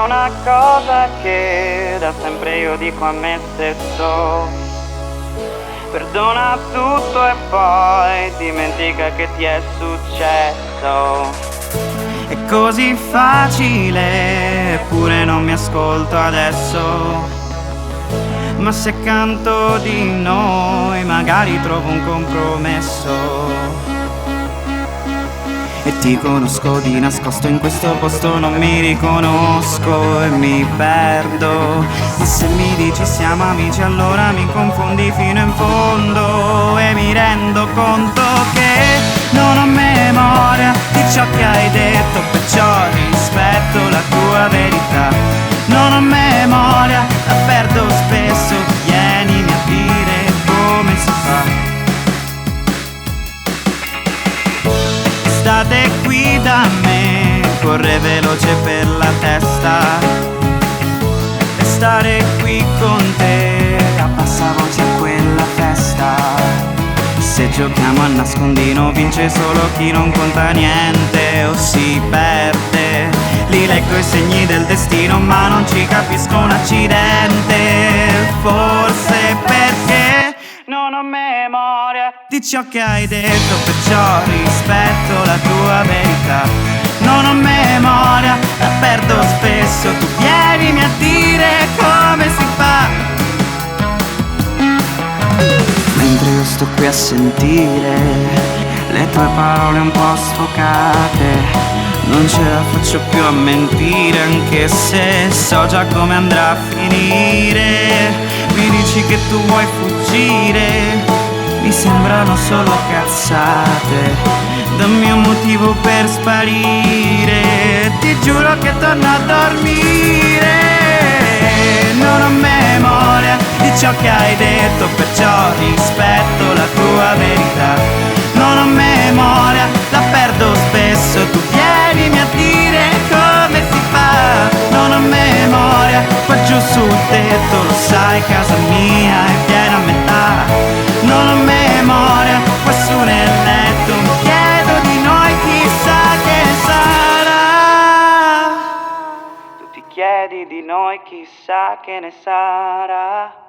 una cosa che da sempre io dico a me stesso: perdona tutto e poi dimentica che ti è successo. È così facile, eppure non mi ascolto adesso. Ma se canto di noi magari trovo un compromesso. E ti conosco di nascosto, in questo posto non mi riconosco e mi perdo. Ma se mi dici siamo amici allora mi confondi fino in fondo. E mi rendo conto che non ho memoria di ciò che hai detto, perciò rispetto la tua verità. Non ho memoria, la perdo spesso, vienimi a dire come si fa. State qui da me, corre veloce per la testa. E stare qui con te abbassa voce a quella festa. Se giochiamo a nascondino vince solo chi non conta niente o si perde. Li leggo i segni del destino ma non ci capisco un accidente. Forse perché non ho memoria di ciò che hai detto, perciò rispetto la tua verità. Non ho memoria, la perdo spesso, tu vienimi a dire come si fa. Mentre io sto qui a sentire le tue parole un po' sfocate, non ce la faccio più a mentire, anche se so già come andrà a finire. Mi dici che tu vuoi fuggire, mi sembrano solo cazzate, dammi un motivo per sparire. Ti giuro che torno a dormire. Non ho memoria di ciò che hai detto, perciò rispetto la tua verità. Non ho memoria, la perdo spesso, tu vienimi a dire come si fa. Non ho memoria, qua giù sul tetto, lo sai, casa mia è piena a metà. Non ho memoria, qua su nel letto, mi chiedo di noi chissà che sarà. Tu ti chiedi di noi chissà che ne sarà.